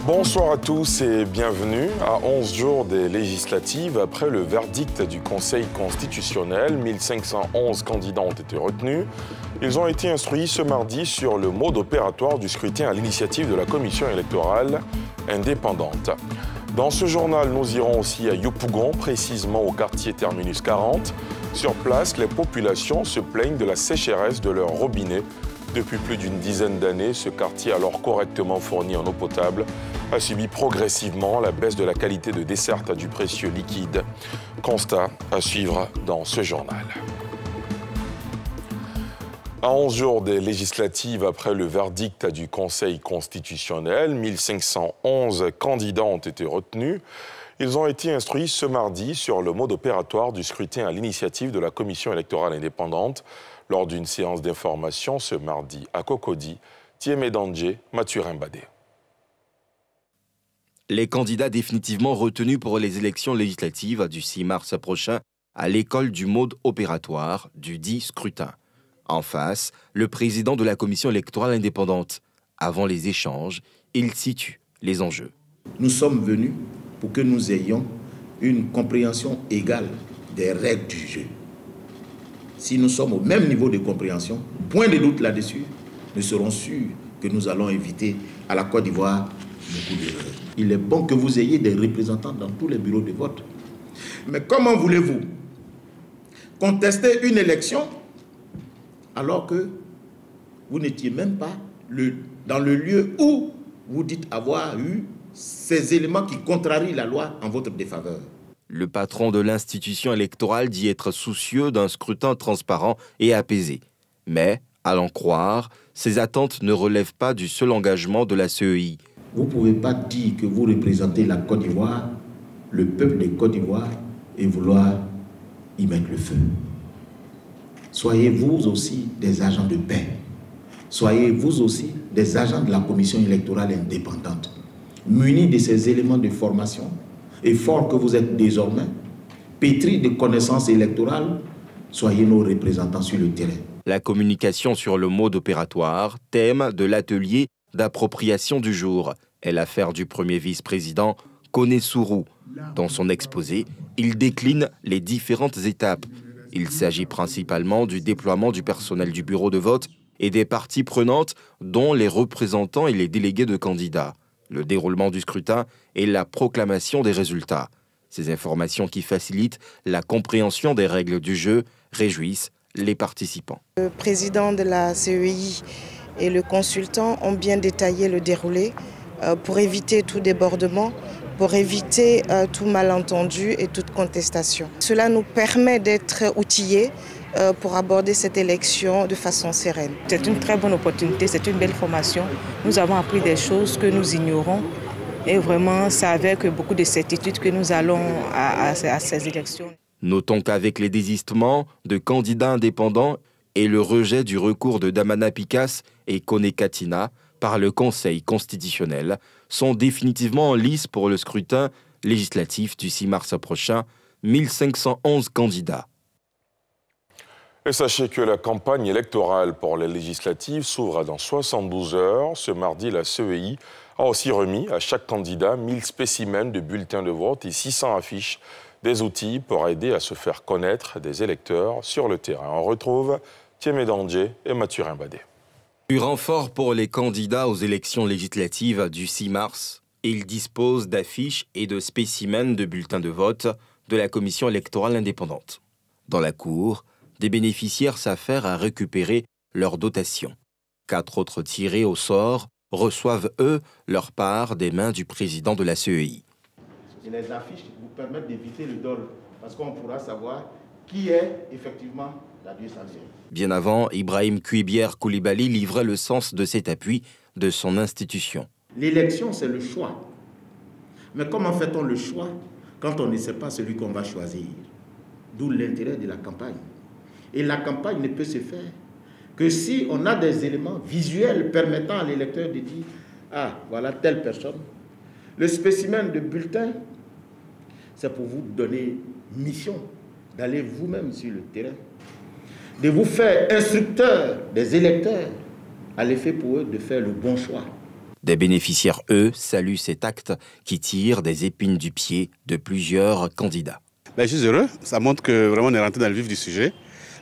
Bonsoir à tous et bienvenue. À 11 jours des législatives, après le verdict du Conseil constitutionnel, 1511 candidats ont été retenus. Ils ont été instruits ce mardi sur le mode opératoire du scrutin à l'initiative de la Commission électorale indépendante. Dans ce journal, nous irons aussi à Yopougon, précisément au quartier Terminus 40. Sur place, les populations se plaignent de la sécheresse de leurs robinets. Depuis plus d'une dizaine d'années, ce quartier, alors correctement fourni en eau potable, a subi progressivement la baisse de la qualité de desserte du précieux liquide. Constat à suivre dans ce journal. À 11 jours des législatives, après le verdict du Conseil constitutionnel, 1511 candidats ont été retenus. Ils ont été instruits ce mardi sur le mode opératoire du scrutin à l'initiative de la Commission électorale indépendante lors d'une séance d'information ce mardi à Cocody. Tiémé Dandje, Mathurin Badé. Les candidats définitivement retenus pour les élections législatives du 6 mars prochain à l'école du mode opératoire du dit scrutin. En face, le président de la Commission électorale indépendante. Avant les échanges, il situe les enjeux. Nous sommes venus pour que nous ayons une compréhension égale des règles du jeu. Si nous sommes au même niveau de compréhension, point de doute là-dessus, nous serons sûrs que nous allons éviter à la Côte d'Ivoire beaucoup d'erreurs. Il est bon que vous ayez des représentants dans tous les bureaux de vote. Mais comment voulez-vous contester une élection alors que vous n'étiez même pas dans le lieu où vous dites avoir eu ces éléments qui contrarient la loi en votre défaveur? Le patron de l'institution électorale dit être soucieux d'un scrutin transparent et apaisé. Mais, à l'en croire, ces attentes ne relèvent pas du seul engagement de la CEI. Vous ne pouvez pas dire que vous représentez la Côte d'Ivoire, le peuple de Côte d'Ivoire, et vouloir y mettre le feu. Soyez vous aussi des agents de paix. Soyez vous aussi des agents de la Commission électorale indépendante, munis de ces éléments de formation, et fort que vous êtes désormais, pétris de connaissances électorales, soyez nos représentants sur le terrain. La communication sur le mode opératoire, thème de l'atelier d'appropriation du jour, est l'affaire du premier vice-président Koné Sourou. Dans son exposé, il décline les différentes étapes. Il s'agit principalement du déploiement du personnel du bureau de vote et des parties prenantes, dont les représentants et les délégués de candidats, le déroulement du scrutin et la proclamation des résultats. Ces informations qui facilitent la compréhension des règles du jeu réjouissent les participants. Le président de la CEI et le consultant ont bien détaillé le déroulé pour éviter tout débordement, pour éviter tout malentendu et toute contestation. Cela nous permet d'être outillés pour aborder cette élection de façon sereine. C'est une très bonne opportunité, c'est une belle formation. Nous avons appris des choses que nous ignorons et vraiment c'est avec beaucoup de certitude que nous allons à ces élections. Notons qu'avec les désistements de candidats indépendants et le rejet du recours de Damana Picasse et Koné Katina par le Conseil constitutionnel, sont définitivement en lice pour le scrutin législatif du 6 mars prochain, 1511 candidats. Et sachez que la campagne électorale pour les législatives s'ouvre dans 72 heures. Ce mardi, la CEI a aussi remis à chaque candidat 1000 spécimens de bulletins de vote et 600 affiches, des outils pour aider à se faire connaître des électeurs sur le terrain. On retrouve Tiémé Dandje et Mathurin Badé. Du renfort pour les candidats aux élections législatives du 6 mars, ils disposent d'affiches et de spécimens de bulletins de vote de la Commission électorale indépendante. Dans la cour, des bénéficiaires s'affairent à récupérer leur dotation. 4 autres tirés au sort reçoivent, eux, leur part des mains du président de la CEI. Et les affiches vous permettent d'éviter le dol, parce qu'on pourra savoir qui est effectivement la Dieu Saint-Dieu. Bien avant, Ibrahim Kouibière Koulibaly livrait le sens de cet appui de son institution. L'élection, c'est le choix. Mais comment fait-on le choix quand on ne sait pas celui qu'on va choisir? D'où l'intérêt de la campagne. Et la campagne ne peut se faire que si on a des éléments visuels permettant à l'électeur de dire « Ah, voilà telle personne ». Le spécimen de bulletin, c'est pour vous donner mission d'aller vous-même sur le terrain, de vous faire instructeur des électeurs, à l'effet pour eux de faire le bon choix. Des bénéficiaires, eux, saluent cet acte qui tire des épines du pied de plusieurs candidats. Je suis heureux, ça montre que vraiment on est rentré dans le vif du sujet.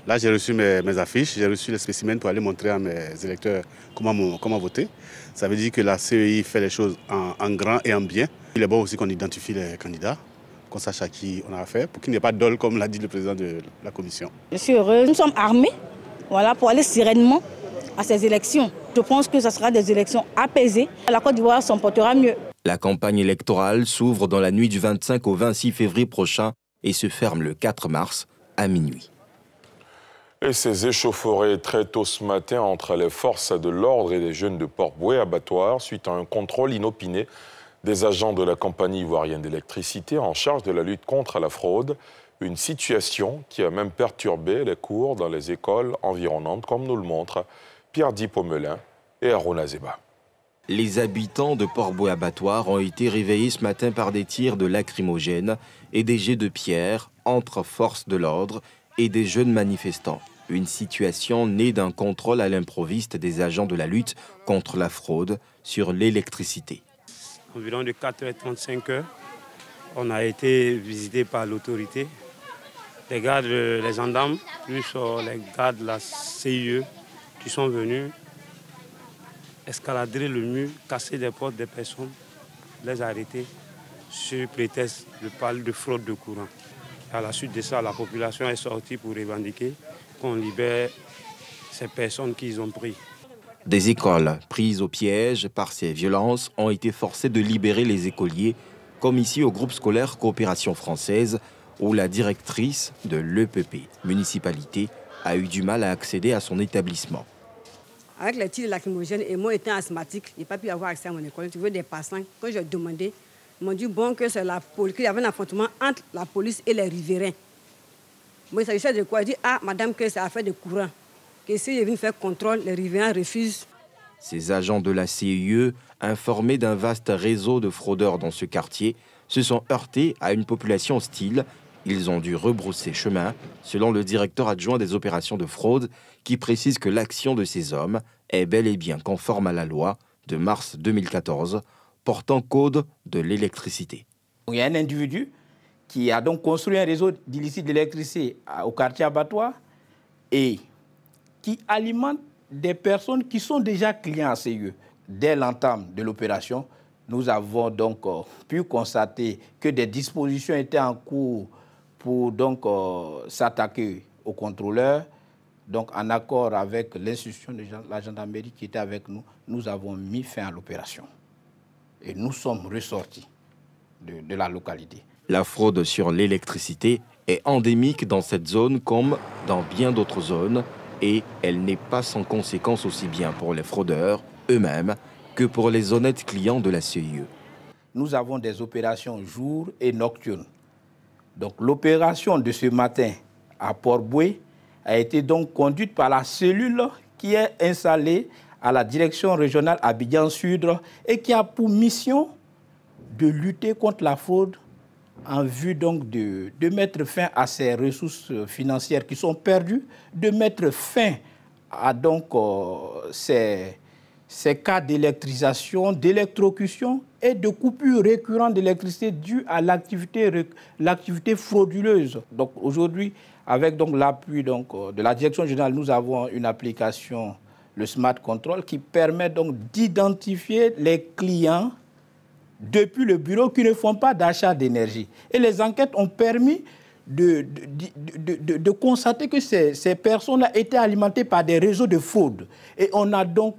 Là, j'ai reçu mes affiches, j'ai reçu les spécimens pour aller montrer à mes électeurs comment voter. Ça veut dire que la CEI fait les choses en grand et en bien. Il est bon aussi qu'on identifie les candidats, qu'on sache à qui on a affaire, pour qu'il n'y ait pas de dol, comme l'a dit le président de la commission. Je suis heureux, nous sommes armés pour aller sereinement à ces élections. Je pense que ce sera des élections apaisées. La Côte d'Ivoire s'en portera mieux. La campagne électorale s'ouvre dans la nuit du 25 au 26 février prochain et se ferme le 4 mars à minuit. Et ces échauffourées très tôt ce matin entre les forces de l'ordre et les jeunes de Port-Bouët abattoir suite à un contrôle inopiné des agents de la compagnie ivoirienne d'électricité en charge de la lutte contre la fraude. Une situation qui a même perturbé les cours dans les écoles environnantes, comme nous le montrent Pierre-Di Pomelin et Arona Zeba. Les habitants de Port-Bouët abattoir ont été réveillés ce matin par des tirs de lacrymogènes et des jets de pierre entre forces de l'ordre et des jeunes manifestants. Une situation née d'un contrôle à l'improviste des agents de la lutte contre la fraude sur l'électricité. Environ de 4h35, on a été visité par l'autorité. Les gardes, les gendarmes, plus les gardes de la CIE qui sont venus escalader le mur, casser des portes des personnes, les arrêter sur prétexte de parler de fraude de courant. À la suite de ça, la population est sortie pour revendiquer qu'on libère ces personnes qu'ils ont prises. Des écoles prises au piège par ces violences ont été forcées de libérer les écoliers, comme ici au groupe scolaire Coopération Française, où la directrice de l'EPP, municipalité, a eu du mal à accéder à son établissement. Avec les tirs lacrymogènes et moi étant asthmatique, je n'ai pas pu avoir accès à mon école. Tu veux des passants, quand j'ai demandé, ils m'ont dit bon, que c'est la police, qu'il y avait un affrontement entre la police et les riverains. Moi, il s'agissait de quoi? Je dis ah, madame, que c'est affaire de courant. Que si je viens faire contrôle, les riverains refusent. Ces agents de la CIE, informés d'un vaste réseau de fraudeurs dans ce quartier, se sont heurtés à une population hostile. Ils ont dû rebrousser chemin, selon le directeur adjoint des opérations de fraude, qui précise que l'action de ces hommes est bel et bien conforme à la loi de mars 2014, portant code de l'électricité. Il y a un individu qui a donc construit un réseau d'illicite d'électricité au quartier abattoir et qui alimente des personnes qui sont déjà clients à CIE. Dès l'entame de l'opération, nous avons donc pu constater que des dispositions étaient en cours pour donc s'attaquer aux contrôleurs. Donc, en accord avec l'institution de la gendarmerie qui était avec nous, nous avons mis fin à l'opération. Et nous sommes ressortis de la localité. La fraude sur l'électricité est endémique dans cette zone comme dans bien d'autres zones et elle n'est pas sans conséquences aussi bien pour les fraudeurs eux-mêmes que pour les honnêtes clients de la CIE. Nous avons des opérations jour et nocturnes. Donc l'opération de ce matin à Port-Bouët a été donc conduite par la cellule qui est installée à la direction régionale Abidjan Sud et qui a pour mission de lutter contre la fraude en vue donc de mettre fin à ces ressources financières qui sont perdues, de mettre fin à donc ces cas d'électrisation, d'électrocution et de coupures récurrentes d'électricité dues à l'activité frauduleuse. Donc aujourd'hui, avec donc l'appui de la direction générale, nous avons une application, le Smart Control, qui permet donc d'identifier les clients depuis le bureau qui ne font pas d'achat d'énergie. Et les enquêtes ont permis de constater que ces personnes-là étaient alimentées par des réseaux de fraude. Et on a donc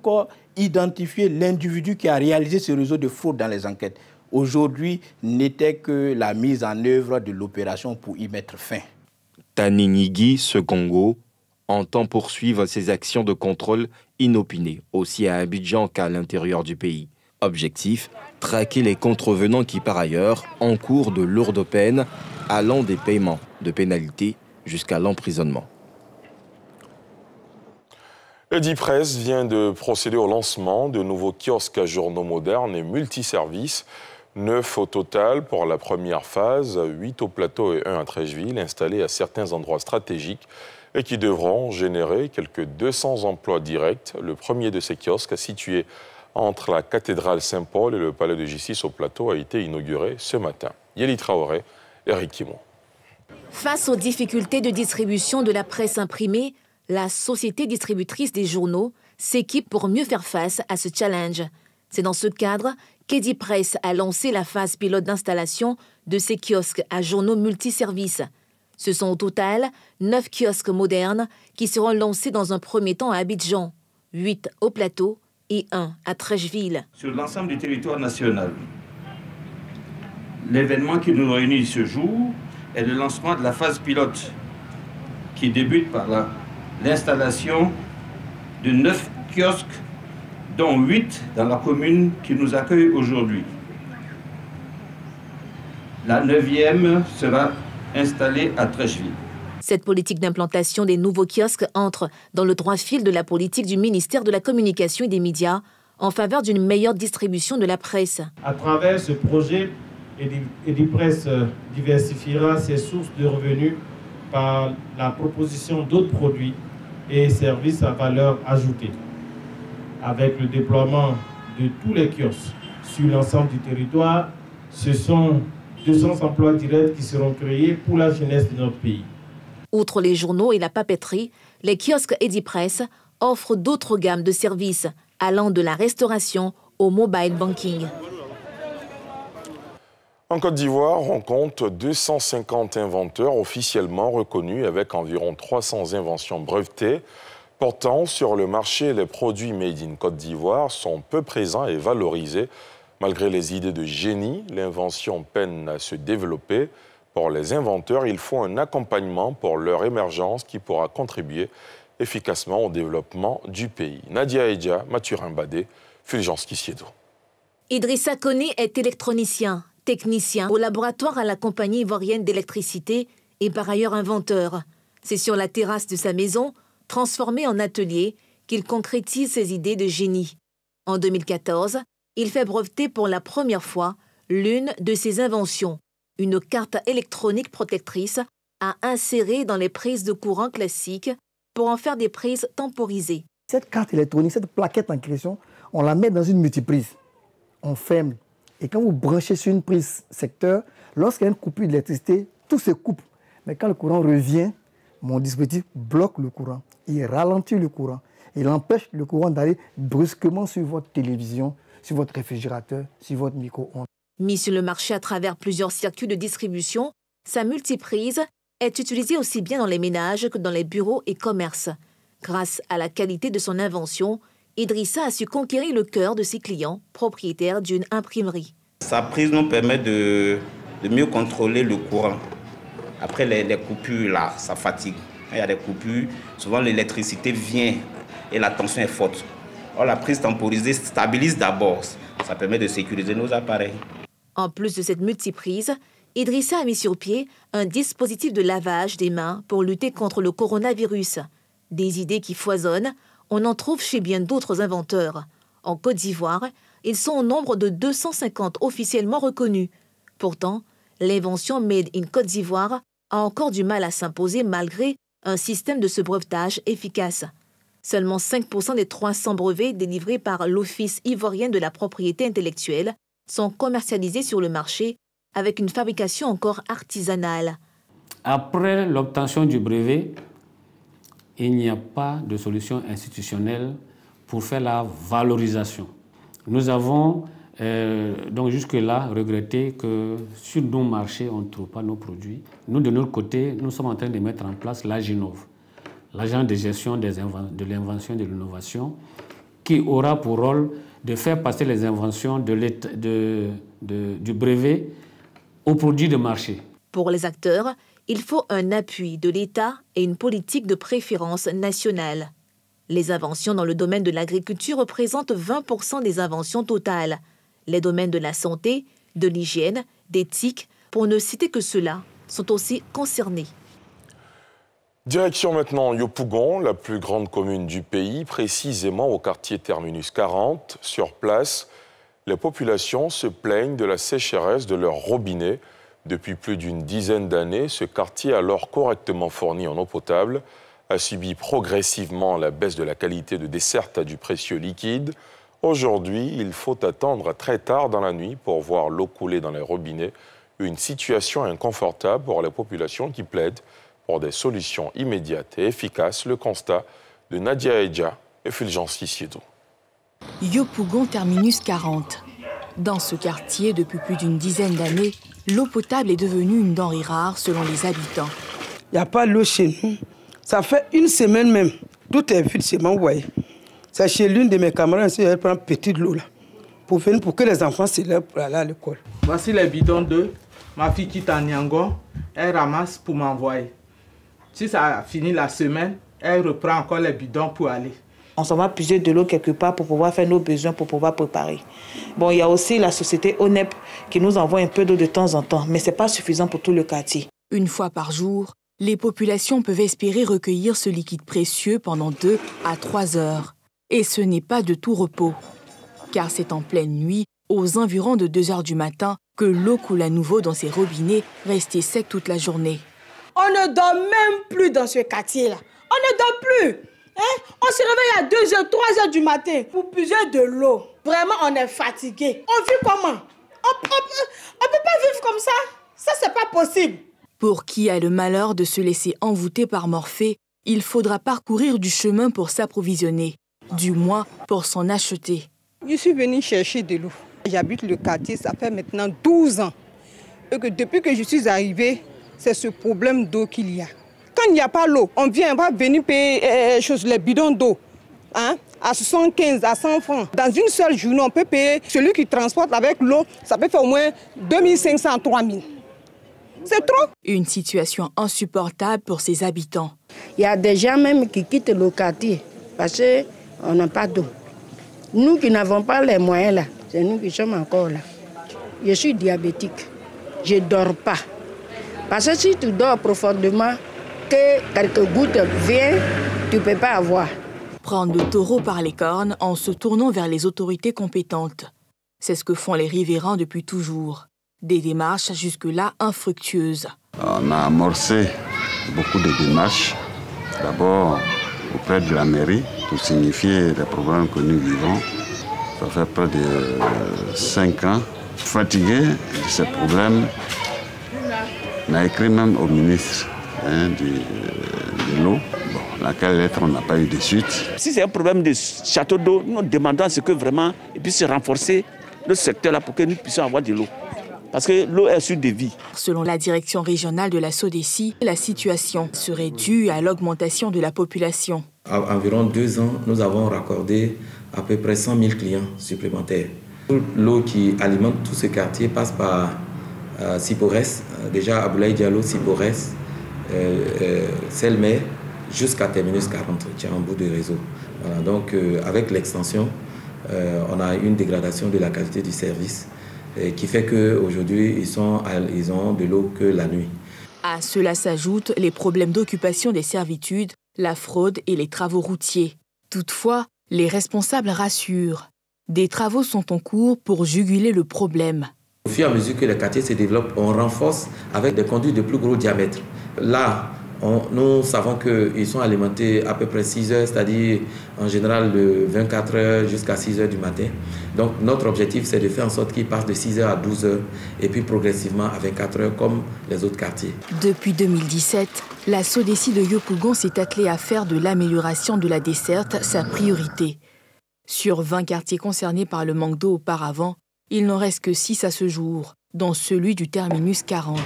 identifié l'individu qui a réalisé ce réseau de fraude dans les enquêtes. Aujourd'hui, n'était que la mise en œuvre de l'opération pour y mettre fin. Taninigi Sekongo entend poursuivre ses actions de contrôle inopinées, aussi à Abidjan qu'à l'intérieur du pays. Objectif, traquer les contrevenants qui, par ailleurs, encourent de lourdes peines, allant des paiements de pénalités jusqu'à l'emprisonnement. Edipresse vient de procéder au lancement de nouveaux kiosques à journaux modernes et multiservices. 9 au total pour la première phase, 8 au plateau et 1 à Trècheville, installés à certains endroits stratégiques et qui devront générer quelques 200 emplois directs. Le premier de ces kiosques, situé entre la cathédrale Saint-Paul et le palais de justice au Plateau a été inauguré ce matin. Yeli Traoré, Eric Kimon. Face aux difficultés de distribution de la presse imprimée, la société distributrice des journaux s'équipe pour mieux faire face à ce challenge. C'est dans ce cadre qu'Edipresse a lancé la phase pilote d'installation de ses kiosques à journaux multiservices. Ce sont au total 9 kiosques modernes qui seront lancés dans un premier temps à Abidjan, 8 au Plateau et 1 à Trècheville. Sur l'ensemble du territoire national, l'événement qui nous réunit ce jour est le lancement de la phase pilote qui débute par l'installation de 9 kiosques, dont 8 dans la commune qui nous accueille aujourd'hui. La 9e sera installée à Trècheville. Cette politique d'implantation des nouveaux kiosques entre dans le droit fil de la politique du ministère de la Communication et des Médias en faveur d'une meilleure distribution de la presse. À travers ce projet, Edipresse diversifiera ses sources de revenus par la proposition d'autres produits et services à valeur ajoutée. Avec le déploiement de tous les kiosques sur l'ensemble du territoire, ce sont 200 emplois directs qui seront créés pour la jeunesse de notre pays. Outre les journaux et la papeterie, les kiosques Edipresse offrent d'autres gammes de services, allant de la restauration au mobile banking. En Côte d'Ivoire, on compte 250 inventeurs officiellement reconnus avec environ 300 inventions brevetées. Pourtant, sur le marché, les produits made in Côte d'Ivoire sont peu présents et valorisés. Malgré les idées de génie, l'invention peine à se développer. Pour les inventeurs, il faut un accompagnement pour leur émergence qui pourra contribuer efficacement au développement du pays. Nadia Edja, Mathurin Badé, Fulgence Kissiedo. Idrissa Koné est électronicien, technicien au laboratoire à la compagnie ivoirienne d'électricité et par ailleurs inventeur. C'est sur la terrasse de sa maison, transformée en atelier, qu'il concrétise ses idées de génie. En 2014, il fait breveter pour la première fois l'une de ses inventions, une carte électronique protectrice à insérer dans les prises de courant classiques pour en faire des prises temporisées. Cette carte électronique, cette plaquette en question, on la met dans une multiprise. On ferme. Et quand vous branchez sur une prise secteur, lorsqu'il y a une coupure d'électricité, tout se coupe. Mais quand le courant revient, mon dispositif bloque le courant. Il ralentit le courant. Il empêche le courant d'aller brusquement sur votre télévision, sur votre réfrigérateur, sur votre micro-ondes. Mis sur le marché à travers plusieurs circuits de distribution, sa multiprise est utilisée aussi bien dans les ménages que dans les bureaux et commerces. Grâce à la qualité de son invention, Idrissa a su conquérir le cœur de ses clients, propriétaires d'une imprimerie. Sa prise nous permet de mieux contrôler le courant. Après les coupures, là, ça fatigue. Il y a des coupures, souvent l'électricité vient et la tension est forte. Or, la prise temporisée stabilise d'abord. Ça permet de sécuriser nos appareils. En plus de cette multiprise, Idrissa a mis sur pied un dispositif de lavage des mains pour lutter contre le coronavirus. Des idées qui foisonnent, on en trouve chez bien d'autres inventeurs. En Côte d'Ivoire, ils sont au nombre de 250 officiellement reconnus. Pourtant, l'invention Made in Côte d'Ivoire a encore du mal à s'imposer malgré un système de ce brevetage efficace. Seulement 5% des 300 brevets délivrés par l'Office ivoirien de la propriété intellectuelle sont commercialisés sur le marché avec une fabrication encore artisanale. Après l'obtention du brevet, il n'y a pas de solution institutionnelle pour faire la valorisation. Nous avons donc jusque-là regretté que sur nos marchés, on ne trouve pas nos produits. Nous, de notre côté, nous sommes en train de mettre en place l'Aginov, l'agence de gestion de l'invention et de l'innovation, qui aura pour rôle de faire passer les inventions du brevet aux produits de marché. Pour les acteurs, il faut un appui de l'État et une politique de préférence nationale. Les inventions dans le domaine de l'agriculture représentent 20% des inventions totales. Les domaines de la santé, de l'hygiène, d'éthique, pour ne citer que ceux-là, sont aussi concernés. Direction maintenant Yopougon, la plus grande commune du pays, précisément au quartier Terminus 40. Sur place, les populations se plaignent de la sécheresse de leurs robinets. Depuis plus d'une dizaine d'années, ce quartier, alors correctement fourni en eau potable, a subi progressivement la baisse de la qualité de desserte du précieux liquide. Aujourd'hui, il faut attendre très tard dans la nuit pour voir l'eau couler dans les robinets, une situation inconfortable pour la population qui plaide pour des solutions immédiates et efficaces. Le constat de Nadia Edja et Fulgence Ciciedo. Yopougon terminus 40. Dans ce quartier, depuis plus d'une dizaine d'années, l'eau potable est devenue une denrée rare selon les habitants. Il n'y a pas l'eau chez nous. Ça fait une semaine même. Tout est vide chez moi, vous voyez. C'est chez l'une de mes camarades, elle prend petite l'eau là. Pour que les enfants se lèvent pour aller à l'école. Voici les bidons d'eau. Ma fille quitte à Niangon, elle ramasse pour m'envoyer. Si ça a fini la semaine, elle reprend encore les bidons pour aller. On s'en va puiser de l'eau quelque part pour pouvoir faire nos besoins, pour pouvoir préparer. Bon, il y a aussi la société ONEP qui nous envoie un peu d'eau de temps en temps, mais ce n'est pas suffisant pour tout le quartier. Une fois par jour, les populations peuvent espérer recueillir ce liquide précieux pendant 2 à 3 heures. Et ce n'est pas de tout repos, car c'est en pleine nuit, aux environs de 2 heures du matin, que l'eau coule à nouveau dans ces robinets restés secs toute la journée. On ne dort même plus dans ce quartier-là. On ne dort plus. On se réveille à 2 heures, 3 heures du matin pour puiser de l'eau. Vraiment, on est fatigué. On vit comment? On ne peut pas vivre comme ça. Ça, c'est pas possible. Pour qui a le malheur de se laisser envoûter par Morphée, il faudra parcourir du chemin pour s'approvisionner, du moins pour s'en acheter. Je suis venue chercher de l'eau. J'habite le quartier, ça fait maintenant 12 ans. Et que depuis que je suis arrivée, c'est ce problème d'eau qu'il y a. Quand il n'y a pas l'eau, on va venir payer les bidons d'eau à 75, à 100 francs. Dans une seule journée, on peut payer celui qui transporte avec l'eau, ça peut faire au moins 2500 à 3000. C'est trop. Une situation insupportable pour ses habitants. Il y a des gens même qui quittent le quartier parce qu'on n'a pas d'eau. Nous qui n'avons pas les moyens là, c'est nous qui sommes encore là. Je suis diabétique, je ne dors pas. Parce que si tu dors profondément, que quelques gouttes viennent, tu ne peux pas avoir. Prendre le taureau par les cornes en se tournant vers les autorités compétentes. C'est ce que font les riverains depuis toujours. Des démarches jusque-là infructueuses. On a amorcé beaucoup de démarches. D'abord auprès de la mairie pour signifier les problèmes que nous vivons. Ça fait près de 5 ans. Fatigué de ces problèmes, on a écrit même au ministre de l'eau, laquelle lettre on n'a pas eu de suite. Si c'est un problème de château d'eau, nous demandons à ce que vraiment il puisse renforcer le secteur-là pour que nous puissions avoir de l'eau. Parce que l'eau est sur des vies. Selon la direction régionale de la SODECI, la situation serait due à l'augmentation de la population. À environ 2 ans, nous avons raccordé à peu près 100 000 clients supplémentaires. L'eau qui alimente tout ce quartier passe par Sipores, déjà Aboulaye Diallo, Sipores, Selmer, jusqu'à Terminus 40, qui est en bout de réseau. Voilà, donc avec l'extension, on a une dégradation de la qualité du service qui fait qu'aujourd'hui, ils ont de l'eau que la nuit. À cela s'ajoutent les problèmes d'occupation des servitudes, la fraude et les travaux routiers. Toutefois, les responsables rassurent. Des travaux sont en cours pour juguler le problème. Au fur et à mesure que les quartiers se développent, on renforce avec des conduits de plus gros diamètre. Là, nous savons qu'ils sont alimentés à peu près 6 heures, c'est-à-dire en général de 24 heures jusqu'à 6 heures du matin. Donc notre objectif, c'est de faire en sorte qu'ils passent de 6 heures à 12 heures et puis progressivement à 24 heures comme les autres quartiers. Depuis 2017, la SODECI de Yopougon s'est attelée à faire de l'amélioration de la desserte sa priorité. Sur 20 quartiers concernés par le manque d'eau auparavant, il n'en reste que 6 à ce jour, dont celui du terminus 40.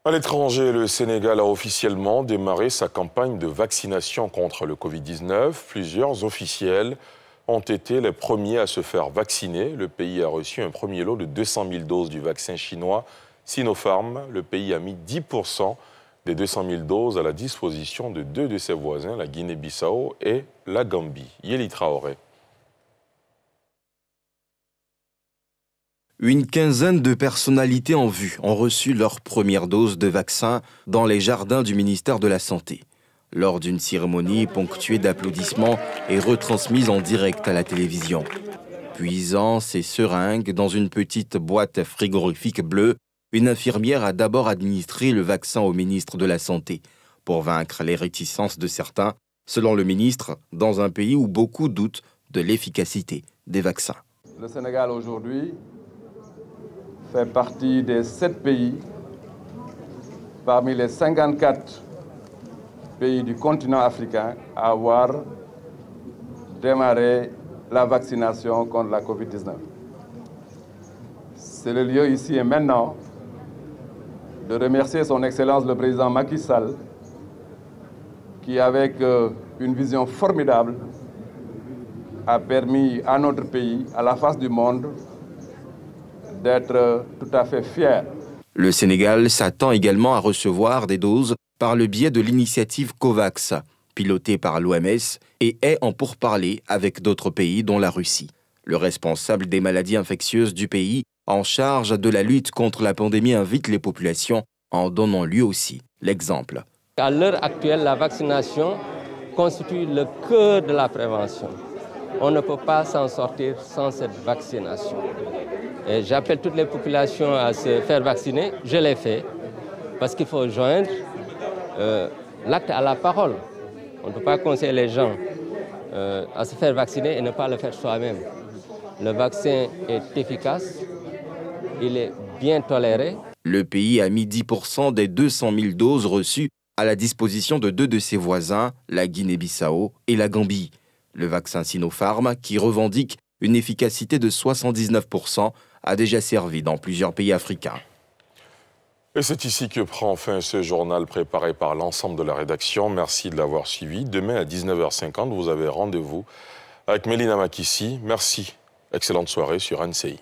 À l'étranger, le Sénégal a officiellement démarré sa campagne de vaccination contre le Covid-19. Plusieurs officiels ont été les premiers à se faire vacciner. Le pays a reçu un premier lot de 200 000 doses du vaccin chinois Sinopharm. Le pays a mis 10% des 200 000 doses à la disposition de 2 de ses voisins, la Guinée-Bissau et la Gambie. Yeli Traoré. Une quinzaine de personnalités en vue ont reçu leur première dose de vaccin dans les jardins du ministère de la Santé, lors d'une cérémonie ponctuée d'applaudissements et retransmise en direct à la télévision. Puisant ses seringues dans une petite boîte frigorifique bleue, une infirmière a d'abord administré le vaccin au ministre de la Santé, pour vaincre les réticences de certains, selon le ministre, dans un pays où beaucoup doutent de l'efficacité des vaccins. Le Sénégal aujourd'hui fait partie des 7 pays parmi les 54 pays du continent africain à avoir démarré la vaccination contre la Covid-19. C'est le lieu ici et maintenant de remercier son Excellence le Président Macky Sall qui, avec une vision formidable, a permis à notre pays, à la face du monde, d'être tout à fait fier. Le Sénégal s'attend également à recevoir des doses par le biais de l'initiative COVAX, pilotée par l'OMS, et est en pourparlers avec d'autres pays, dont la Russie. Le responsable des maladies infectieuses du pays, en charge de la lutte contre la pandémie, invite les populations en donnant lui aussi l'exemple. À l'heure actuelle, la vaccination constitue le cœur de la prévention. On ne peut pas s'en sortir sans cette vaccination. Et j'appelle toutes les populations à se faire vacciner. Je l'ai fait parce qu'il faut joindre l'acte à la parole. On ne peut pas conseiller les gens à se faire vacciner et ne pas le faire soi-même. Le vaccin est efficace, il est bien toléré. Le pays a mis 10% des 200 000 doses reçues à la disposition de 2 de ses voisins, la Guinée-Bissau et la Gambie. Le vaccin Sinopharm, qui revendique une efficacité de 79%, a déjà servi dans plusieurs pays africains. Et c'est ici que prend fin ce journal préparé par l'ensemble de la rédaction. Merci de l'avoir suivi. Demain à 19h50, vous avez rendez-vous avec Mélina Makissi. Merci. Excellente soirée sur NCI.